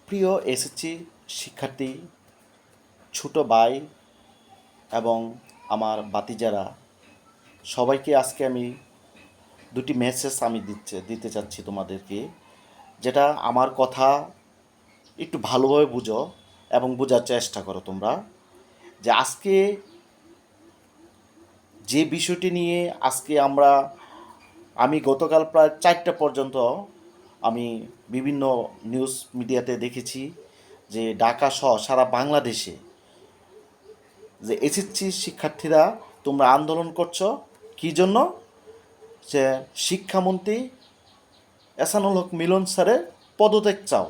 প্রিয় এসএসসি শিক্ষার্থী, ছোট ভাই এবং আমার ভাতিজারা, সবাইকে আজকে আমি দুটি মেসেজ দিতে চাচ্ছি তোমাদেরকে, যেটা আমার কথা একটু ভালোভাবে বুঝো এবং বোঝার চেষ্টা করো তোমরা। যে আজকে যে বিষয়টি নিয়ে আমি গতকাল প্রায় 4টা পর্যন্ত আমি বিভিন্ন নিউজ মিডিয়াতে দেখেছি যে ঢাকা সহ সারা বাংলাদেশে যে এসএসসি শিক্ষার্থীরা তোমরা আন্দোলন করছো কী জন্য? যে শিক্ষামন্ত্রী এহসানুল হক মিলন স্যারের পদত্যাগ চাও।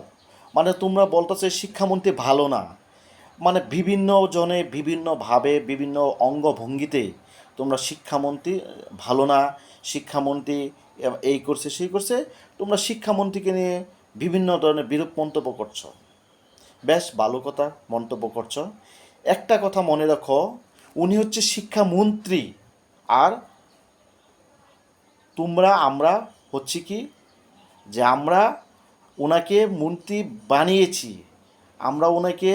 মানে তোমরা বলতেছো শিক্ষামন্ত্রী ভালো না, মানে বিভিন্ন জনে বিভিন্নভাবে বিভিন্ন অঙ্গভঙ্গিতে তোমরা শিক্ষামন্ত্রী ভালো না, শিক্ষামন্ত্রী এই করছে সেই করছে, তোমরা শিক্ষামন্ত্রীকে নিয়ে বিভিন্ন ধরনের বিরূপ মন্তব্য করছো। বেশ ভালো কথা মন্তব্য করছো। একটা কথা মনে রাখো, উনি হচ্ছে শিক্ষামন্ত্রী, আর আমরা হচ্ছে কি, যে আমরা ওনাকে মন্ত্রী বানিয়েছি, আমরা ওনাকে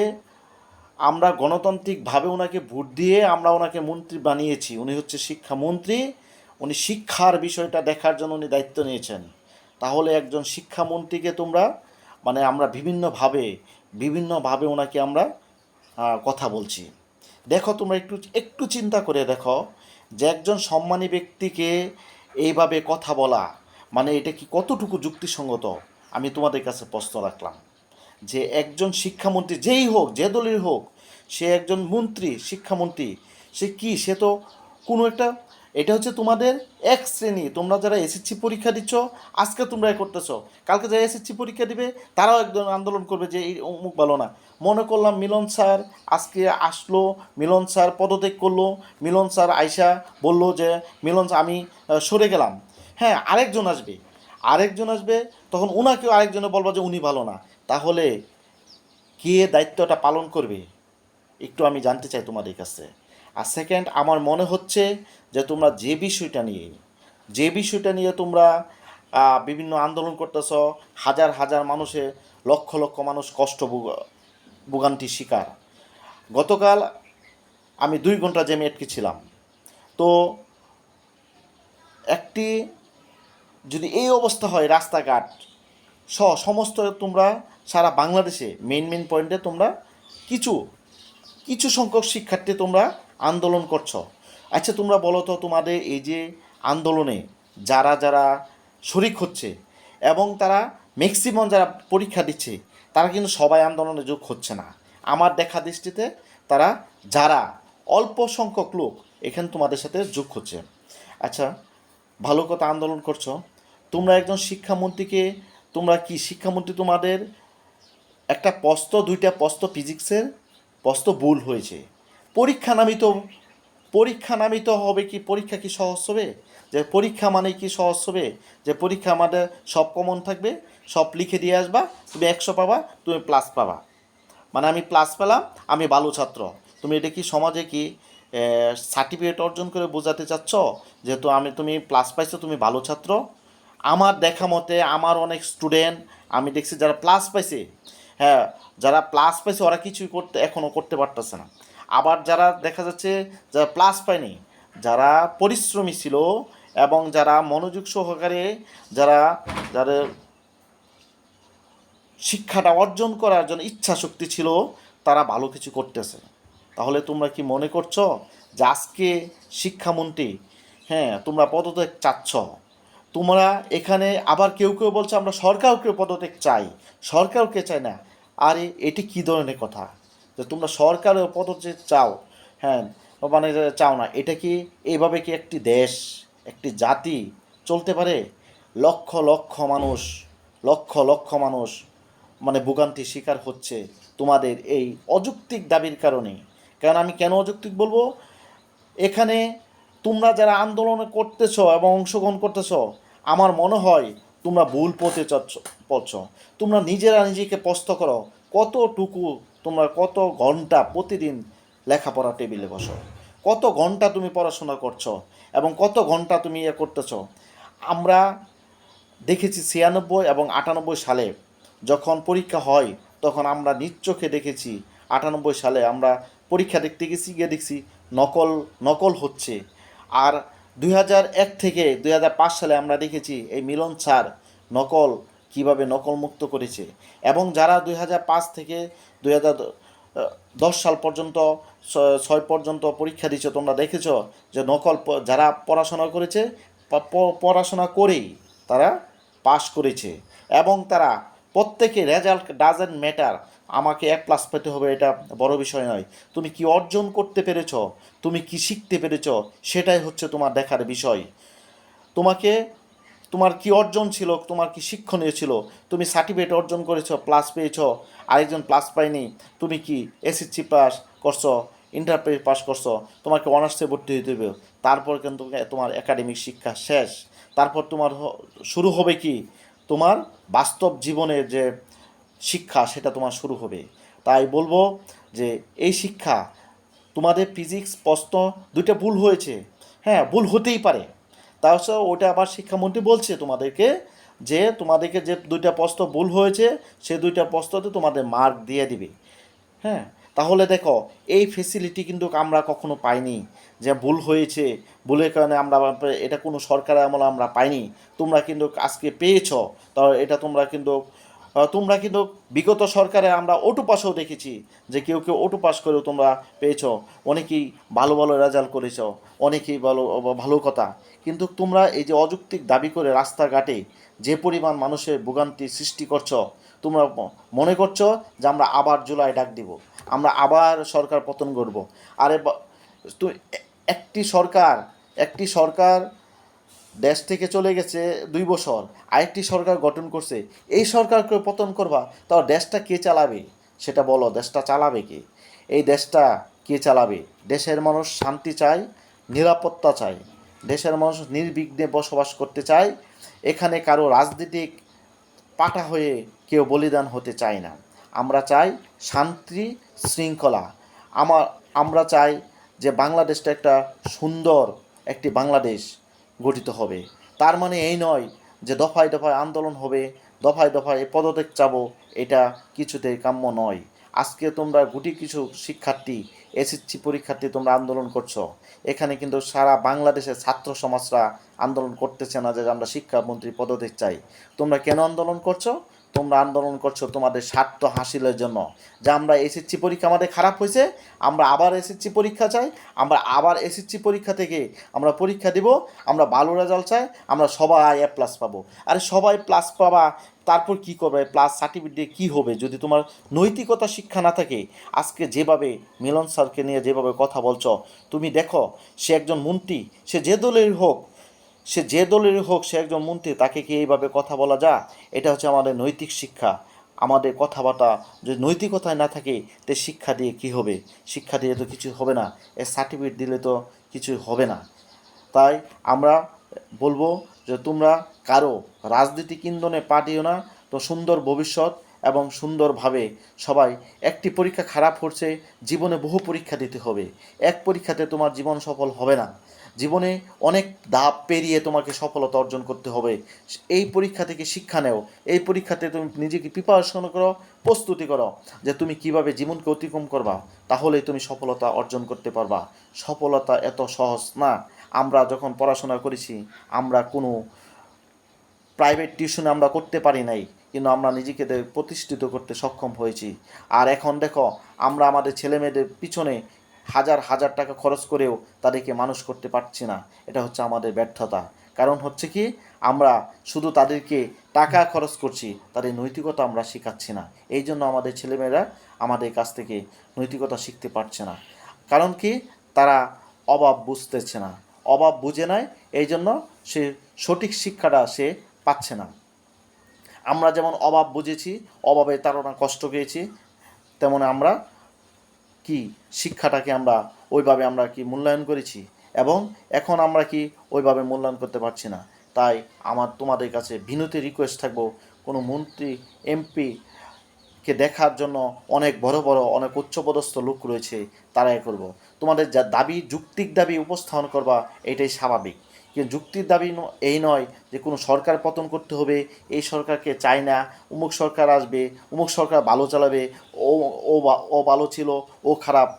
আমরা গণতান্ত্রিকভাবে ওনাকে ভোট দিয়ে আমরা ওনাকে মন্ত্রী বানিয়েছি। উনি হচ্ছে শিক্ষামন্ত্রী, উনি শিক্ষার বিষয়টা দেখার জন্য উনি দায়িত্ব নিয়েছেন। তাহলে একজন শিক্ষামন্ত্রীকে তোমরা আমরা বিভিন্নভাবে ওনাকে আমরা কথা বলছি। দেখো তোমরা একটু একটু চিন্তা করে দেখো যে একজন সম্মানী ব্যক্তিকে এইভাবে কথা বলা এটা কি কতটুকু যুক্তিসঙ্গত? আমি তোমাদের কাছে প্রশ্ন রাখলাম যে একজন শিক্ষামন্ত্রী যেই হোক, যে দলের হোক, সে একজন মন্ত্রী, শিক্ষামন্ত্রী, সে তো কোনো একটা, এটা হচ্ছে তোমাদের এক শ্রেণী। তোমরা যারা এসএসসি পরীক্ষা দিচ্ছ, আজকে তোমরা এ করতেছো, কালকে যারা এসএসসি পরীক্ষা দিবে তারাও একদম আন্দোলন করবে যে এই অমুক ভালো না। মনে করলাম মিলন স্যার আজকে আসলো, মিলন স্যার পদত্যাগ করলো, মিলন স্যার আইসা বলল যে মিলন স্যার আমি সরে গেলাম। হ্যাঁ, আরেকজন আসবে, তখন ওনাকেও আরেকজনে বলবো যে উনি ভালো না। তাহলে কে দায়িত্বটা পালন করবে? একটু আমি জানতে চাই তোমাদের কাছে। আর সেকেন্ড, আমার মনে হচ্ছে যে তোমরা যে বিষয়টা নিয়ে তোমরা বিভিন্ন আন্দোলন করতেছ, হাজার হাজার লক্ষ লক্ষ মানুষ ভোগান্তির শিকার। গতকাল আমি 2 ঘন্টা জ্যামে আটকে ছিলাম। তো একটি যদি এই অবস্থা হয় রাস্তাঘাট সমস্ত, তোমরা সারা বাংলাদেশে মেইন পয়েন্টে তোমরা কিছু কিছু সংখ্যক শিক্ষার্থী তোমরা আন্দোলন করছো। আচ্ছা তোমরা বলো তো, তোমাদের এই যে আন্দোলনে যারা যারা শরিক হচ্ছে এবং তারা ম্যাক্সিমাম যারা পরীক্ষা দিচ্ছে, তারা কিন্তু সবাই আন্দোলনে যোগ হচ্ছে না। আমার দেখা দৃষ্টিতে তারা যারা অল্প সংখ্যক লোক এখানে তোমাদের সাথে যোগ হচ্ছে। আচ্ছা, ভালো কথা, আন্দোলন করছো তোমরা। একজন শিক্ষামন্ত্রীকে তোমরা কি শিক্ষামন্ত্রী, তোমাদের একটা প্রশ্ন, 2টা প্রশ্ন ফিজিক্সের প্রশ্ন ভুল হয়েছে। পরীক্ষা নামিত হবে কি? পরীক্ষা কি সহজ হবে? যে পরীক্ষা মানে কি সহজ হবে? যে পরীক্ষা আমাদের সব কমন থাকবে, সব লিখে দিয়ে আসবা, তুমি 100 পাবা, তুমি প্লাস পাবা। আমি প্লাস পেলাম, আমি ভালো ছাত্র। তুমি এটা কি সমাজে কি সার্টিফিকেট অর্জন করে বোঝাতে চাচ্ছ যেহেতু তুমি প্লাস পাইছো, তুমি ভালো ছাত্র? আমার দেখা মতে আমার অনেক স্টুডেন্ট আমি দেখছি যারা প্লাস পাইছে, হ্যাঁ, যারা প্লাস পাইছে ওরা কিছুই এখনও করতে পারতেছে না। আবার যারা দেখা যাচ্ছে যারা প্লাস পায়নি, যারা পরিশ্রমী ছিল এবং যারা মনোযোগ সহকারে যারা যাদের শিক্ষাটা অর্জন করার জন্য ইচ্ছা শক্তি ছিল, তারা ভালো কিছু করতেছে। তাহলে তোমরা কি মনে করছো যে আজকে শিক্ষামন্ত্রী, হ্যাঁ, তোমরা পদত্যাগ চাচ্ছ? তোমরা এখানে আবার কেউ কেউ বলছে আমরা সরকারকে পদত্যাগ চাই, সরকারকে চাই না। আরে এটি কী ধরনের কথা যে তোমরা সরকারের পদত্যাগ চাও? হ্যাঁ, যে চাও না, এটা কি এইভাবে কি একটি দেশ, একটি জাতি চলতে পারে? লক্ষ লক্ষ মানুষ, লক্ষ লক্ষ মানুষ ভোগান্তির শিকার হচ্ছে তোমাদের এই অযৌক্তিক দাবির কারণে। কারণ আমি কেন অযৌক্তিক বলবো, এখানে তোমরা যারা আন্দোলন করতেছো এবং অংশগ্রহণ করতেছো, আমার মনে হয় তোমরা ভুল পথে পড়ছ। তোমরা নিজেকে প্রশ্ন করো, কত ঘন্টা প্রতিদিন লেখাপড়া টেবিলে বসো, কত ঘন্টা তুমি পড়াশোনা করছো এবং কত ঘন্টা তুমি করতেছো। আমরা দেখেছি 96 এবং 98 সালে যখন পরীক্ষা হয়, তখন আমরা নিজ চোখে দেখেছি 98 সালে আমরা পরীক্ষা দেখতে গেছি, গিয়ে দেখছি নকল নকল হচ্ছে। আর 2001 থেকে 2005 সালে আমরা দেখেছি এই মিলন স্যার নকল কিভাবে নকল মুক্ত করেছে। এবং যারা 2005 থেকে 2010 সাল পর্যন্ত 6 পর্যন্ত পরীক্ষা দিচ্ছে, তোমরা দেখেছো যে নকল যারা পড়াশোনা করেছে পড়াশোনা করেই তারা পাশ করেছে। এবং তারা প্রত্যেকে রেজাল্ট ডাজেন্ট ম্যাটার, আমাকে A+ পেতে হবে এটা বড় বিষয় নয়। তুমি কি অর্জন করতে পেরেছ, তুমি কি শিখতে পেরেছ, সেটাই হচ্ছে তোমার দেখার বিষয়। তোমাকে তোমার কি অর্জন ছিল, তোমার কি শিক্ষণীয় ছিল, তুমি সার্টিফিকেট অর্জন করেছো, প্লাস পেয়েছো, আরেকজন প্লাস পায়নি, তুমি কি SSC পাস করছো, ইন্টার পাস করছো, তোমাকে অনার্সে ভর্তি হতে হবে, তারপর কিন্তু তোমার একাডেমিক শিক্ষা শেষ। তারপর তোমার শুরু হবে কি, তোমার বাস্তব জীবনের যে শিক্ষা সেটা তোমার শুরু হবে। তাই বলবো যে এই শিক্ষা, তোমাদের ফিজিক্স প্রশ্ন দুইটা ভুল হয়েছে, হ্যাঁ ভুল হতেই পারে, তাহলে ওটা আবার শিক্ষামন্ত্রী বলছে তোমাদেরকে যে তোমাদেরকে যে দুইটা প্রশ্ন ভুল হয়েছে সে দুইটা প্রশ্নতে তোমাদের মার্ক দিয়ে দিবে। হ্যাঁ, তাহলে দেখো এই ফেসিলিটি কিন্তু আমরা কখনো পাইনি যে ভুল হয়েছে, ভুলের কারণে আমরা এটা কোনো সরকারের আমলে আমরা পাইনি। তোমরা কিন্তু আজকে পেয়েছ, তো এটা তোমরা কিন্তু বিগত সরকারে আমরা অটো পাসও দেখেছি যে কেউ কেউ অটো পাস করেও তোমরা পেয়েছ, অনেকেই ভালো ভালো রেজাল্ট করেছ, অনেকেই ভালো ভালো কথা। কিন্তু তোমরা এই যে অযৌক্তিক দাবি করে রাস্তাঘাটে যে পরিমাণ মানুষের ভোগান্তি সৃষ্টি করছো, তোমরা মনে করছো যে আমরা আবার জুলাই ডাক দিব, আমরা আবার সরকার পতন করব। আরে একটি সরকার দেশ থেকে চলে গেছে 2 বছর, আরেকটি সরকার গঠন করছে, এই সরকারকে পতন করবা, তাও দেশটা কে চালাবে সেটা বলো, দেশটা চালাবে কে? এই দেশটা কে চালাবে? দেশের মানুষ শান্তি চায়, নিরাপত্তা চায়, দেশের মানুষ নির্বিঘ্নে বসবাস করতে চায়। এখানে কারো রাজনৈতিক পাটা হয়ে কেউ বলিদান হতে চায় না। আমরা চাই শান্তি শৃঙ্খলা। আমার আমরা চাই যে বাংলাদেশটা একটা সুন্দর একটি বাংলাদেশ গঠিত হবে। তার মানে এই নয় যে দফায় দফায় আন্দোলন হবে, দফায় দফায় পদত্যাগ চাবো, এটা কিছুতেই কাম্য নয়। আজকে তোমরা গুটি কিছু শিক্ষার্থী, SSC পরীক্ষার্থী তোমরা আন্দোলন করছো, এখানে কিন্তু সারা বাংলাদেশের ছাত্র সমাজরা আন্দোলন করতেছে না যে আমরা শিক্ষামন্ত্রী পদত্যাগ চাই। তোমরা কেন আন্দোলন করছো? তোমরা আন্দোলন করছো তোমাদের স্বার্থ হাসিলের জন্য, যে আমরা SSC পরীক্ষা আমাদের খারাপ হয়েছে, আমরা আবার SSC পরীক্ষা চাই, আমরা আবার SSC পরীক্ষা থেকে আমরা পরীক্ষা দিব, আমরা ভালো রেজাল্ট চাই, আমরা সবাই A+ পাবো। আরে সবাই প্লাস পাবা, তারপর কি করবে? প্লাস সার্টিফিকেট দিয়ে কী হবে যদি তোমার নৈতিকতা শিক্ষা না থাকে? আজকে যেভাবে মিলন স্যারকে নিয়ে যেভাবে কথা বলছো, তুমি দেখো সে একজন মন্ত্রী, সে যে দলেরই হোক সে একজন মন্ত্রী, তাকে কি এইভাবে কথা বলা যায়? এটা হচ্ছে আমাদের নৈতিক শিক্ষা। আমাদের কথাবার্তা যদি নৈতিকতায় না থাকে, তে শিক্ষা দিয়ে কি হবে? শিক্ষা দিয়ে তো কিছু হবে না, এর সার্টিফিকেট দিলে তো কিছু হবে না। তাই আমরা বলবো যে তোমরা কারো রাজনীতিক ইন্ধনে পা দিও না। তো সুন্দর ভবিষ্যৎ এবং সুন্দরভাবে সবাই, একটি পরীক্ষা খারাপ হচ্ছে, জীবনে বহু পরীক্ষা দিতে হবে, এক পরীক্ষাতে তোমার জীবন সফল হবে না, জীবনে অনেক ধাপ পেরিয়ে তোমাকে সফলতা অর্জন করতে হবে। এই পরীক্ষা থেকে শিক্ষা নেও, এই পরীক্ষাতে তুমি নিজেকে প্রিপারেশন করো, প্রস্তুতি করো যে তুমি কিভাবে জীবনকে অতিক্রম করবা, তাহলেই তুমি সফলতা অর্জন করতে পারবা। সফলতা এত সহজ না। আমরা যখন পড়াশোনা করেছি, আমরা কোনো প্রাইভেট টিউশন আমরা করতে পারি নাই, কিন্তু আমরা নিজেকে প্রতিষ্ঠিত করতে সক্ষম হয়েছি। আর এখন দেখো আমরা আমাদের ছেলেমেয়েদের পিছনে হাজার হাজার টাকা খরচ করেও তাদেরকে মানুষ করতে পারছি না। এটা হচ্ছে আমাদের ব্যর্থতা। কারণ হচ্ছে কি, আমরা শুধু তাদেরকে টাকা খরচ করছি, তাদের নৈতিকতা আমরা শেখাচ্ছি না। এই জন্য আমাদের ছেলেমেয়েরা আমাদের কাছ থেকে নৈতিকতা শিখতে পারছে না। কারণ কি, তারা অভাব বুঝতেছে না, অভাব বুঝে নেয়, এই জন্য সে সঠিক শিক্ষাটা সে পাচ্ছে না। আমরা যেমন অভাব বুঝেছি, অভাবে তারা কষ্ট পেয়েছি, তেমন আমরা কি শিক্ষাটাকে আমরা ওইভাবে আমরা কি মূল্যায়ন করেছি, এবং এখন আমরা কি ওইভাবে মূল্যায়ন করতে পারছি না। তাই আমার তোমাদের কাছে বিনীত রিকোয়েস্ট থাকবো, কোনো মন্ত্রী এমপিকে দেখার জন্য অনেক বড় বড় অনেক উচ্চপদস্থ লোক রয়েছে, তারাই করব। তোমাদের যা দাবি, যৌক্তিক দাবি উপস্থাপন করবা, এটাই স্বাভাবিক, কিন্তু যুক্তির দাবি এই নয় যে কোনো সরকার পতন করতে হবে, এই সরকারকে চাই না, অমুক সরকার আসবে, অমুক সরকার ভালো চালাবে, ও ও ভালো ছিল, ও খারাপ।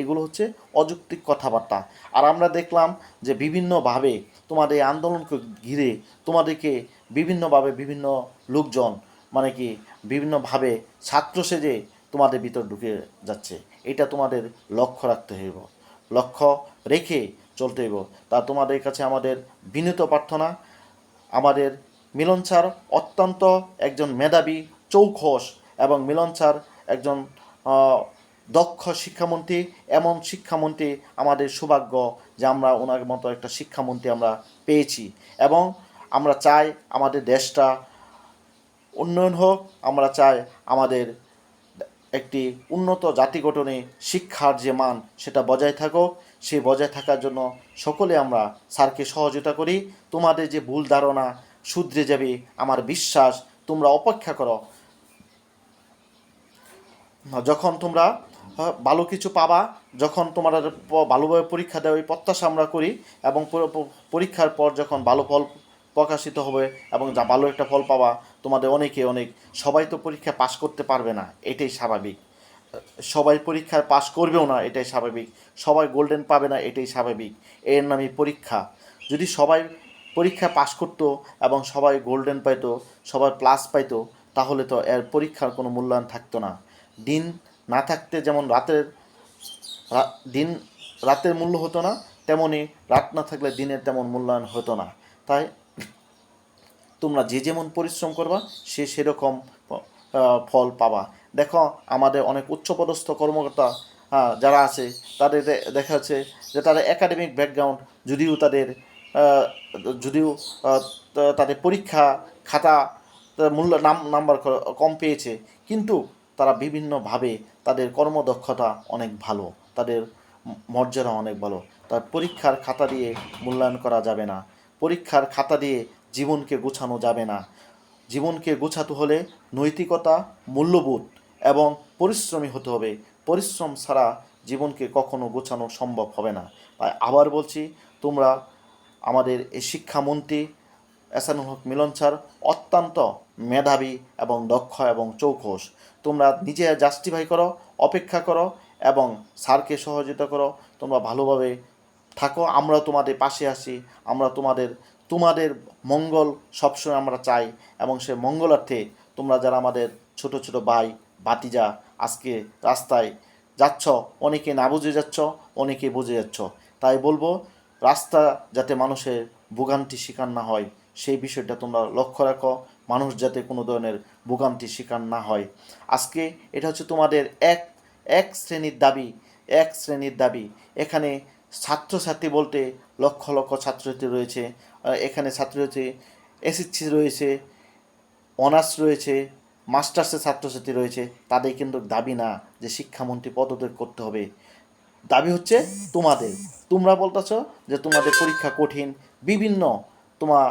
এগুলো হচ্ছে অযৌক্তিক কথাবার্তা। আর আমরা দেখলাম যে বিভিন্নভাবে তোমাদের এই আন্দোলনকে ঘিরে তোমাদেরকে বিভিন্নভাবে বিভিন্ন লোকজন মানে কি বিভিন্নভাবে ছাত্র সেজে তোমাদের ভিতর ঢুকে যাচ্ছে। এটা তোমাদের লক্ষ্য রাখতে হইব, লক্ষ্য রেখে চলতে হইব। তা তোমাদের কাছে আমাদের বিনীত প্রার্থনা, আমাদের মিলন স্যার অত্যন্ত একজন মেধাবী, চৌখস, এবং মিলন স্যার একজন দক্ষ শিক্ষামন্ত্রী। এমন শিক্ষামন্ত্রী আমাদের সৌভাগ্য যে আমরা ওনার মতো একটা শিক্ষামন্ত্রী আমরা পেয়েছি, এবং আমরা চাই আমাদের দেশটা উন্নয়ন হোক। আমরা চাই আমাদের একটি উন্নত জাতি গঠনে শিক্ষার যে মান সেটা বজায় থাকুক। সেই বজায় থাকার জন্য সকলে আমরা স্যারকে সহযোগিতা করি। তোমাদের যে ভুল ধারণা শুধরে যাবে আমার বিশ্বাস। তোমরা অপেক্ষা করো, যখন তোমরা ভালো কিছু পাবা, যখন তোমরা ভালোভাবে পরীক্ষা দেওয়া এই প্রত্যাশা আমরা করি, এবং পরীক্ষার পর যখন ভালো ফল প্রকাশিত হবে এবং যা ভালো একটা ফল পাবা, তোমাদের অনেক সবাই তো পরীক্ষা পাশ করতে পারবে না, এটাই স্বাভাবিক। সবাই পরীক্ষায় পাশ করবেও না, এটাই স্বাভাবিক। সবাই গোল্ডেন পাবে না, এটাই স্বাভাবিক। এর নামই পরীক্ষা। যদি সবাই পরীক্ষা পাশ করতো এবং সবাই গোল্ডেন পাইতো, সবাই প্লাস পাইতো, তাহলে তো এর পরীক্ষার কোনো মূল্যায়ন থাকতো না। দিন না থাকতে যেমন দিন রাতের মূল্য হতো না, তেমনি রাত না থাকলে দিনের তেমন মূল্যায়ন হতো না। তাই তোমরা যে যেমন পরিশ্রম করবা সেরকম ফল পাবা। দেখো আমাদের অনেক উচ্চপদস্থ কর্মকর্তা যারা আছে, তাদের দেখা যাচ্ছে যে তাদের একাডেমিক ব্যাকগ্রাউন্ড যদিও তাদের যদিও তাদের পরীক্ষা খাতা নাম্বার কম পেয়েছে, কিন্তু তারা বিভিন্নভাবে তাদের কর্মদক্ষতা অনেক ভালো, তাদের মর্যাদা অনেক ভালো। তার পরীক্ষার খাতা দিয়ে মূল্যায়ন করা যাবে না, পরীক্ষার খাতা দিয়ে জীবনকে গোছানো যাবে না। জীবনকে গোছাতে হলে নৈতিকতা, মূল্যবোধ এবং পরিশ্রমী হতে হবে। পরিশ্রম ছাড়া জীবনকে কখনো গোছানো সম্ভব হবে না। তাই আবার বলছি, তোমরা আমাদের এই শিক্ষামন্ত্রী এহসানুল হক মিলন স্যার অত্যন্ত মেধাবী এবং দক্ষ এবং চৌখস। তোমরা নিজে জাস্টিফাই করো, অপেক্ষা করো এবং স্যারকে সহযোগিতা করো। তোমরা ভালোভাবে থাকো, আমরা তোমাদের পাশে আছি। আমরা তোমাদের মঙ্গল সবসময় আমরা চাই, এবং সে মঙ্গলার্থে তোমরা যারা আমাদের ছোট ছোট ভাই ভাতিজা আজকে রাস্তায় যাচ্ছ, অনেকে না বুঝে যাচ্ছ, অনেকে বুঝে যাচ্ছ। তাই বলবো, রাস্তা যাতে মানুষের ভোগান্তি শিকার না হয় সেই বিষয়টা তোমরা লক্ষ্য রাখো, মানুষ যাতে কোনো ধরনের ভোগান্তি শিকার না হয়। আজকে এটা হচ্ছে তোমাদের এক শ্রেণীর দাবি, এক শ্রেণীর দাবি। এখানে ছাত্রছাত্রী বলতে লক্ষ লক্ষ ছাত্রছাত্রী রয়েছে, এখানে ছাত্রছাত্রী এসএসসি রয়েছে, অনার্স রয়েছে, মাস্টার্সের ছাত্রছাত্রী রয়েছে। তাদের কিন্তু দাবি না যে শিক্ষামন্ত্রী পদত্যাগ করতে হবে। দাবি হচ্ছে তোমাদের, তোমরা বলতেছ যে তোমাদের পরীক্ষা কঠিন, বিভিন্ন তোমার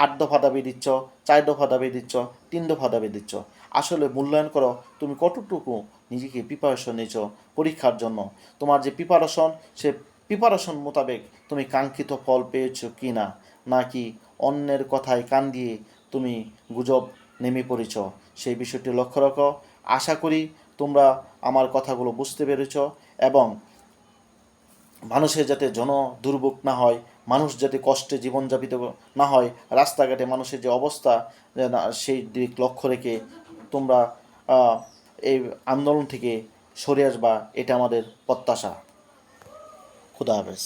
8 দফা দাবি দিচ্ছ, 4 দফা দাবি দিচ্ছ, 3 দফা দাবি দিচ্ছ। আসলে মূল্যায়ন করো তুমি কতটুকু নিজেকে প্রিপারেশন নিয়েছ পরীক্ষার জন্য। তোমার যে প্রিপারেশন, সে প্রিপারেশন মোতাবেক তুমি কাঙ্ক্ষিত ফল পেয়েছো কি না, নাকি অন্যের কথায় কান দিয়ে তুমি গুজব নেমে পড়েছ, সেই বিষয়টি লক্ষ্য রাখো। আশা করি তোমরা আমার কথাগুলো বুঝতে পেরেছ, এবং মানুষের যাতে দুর্ভোগ না হয়, মানুষ যাতে কষ্টে জীবনযাপিত না হয়, রাস্তাঘাটে মানুষের যে অবস্থা সেই দিক লক্ষ্য রেখে তোমরা এই আন্দোলন থেকে সরে আসবা, এটা আমাদের প্রত্যাশা। খুদা হাফেজ।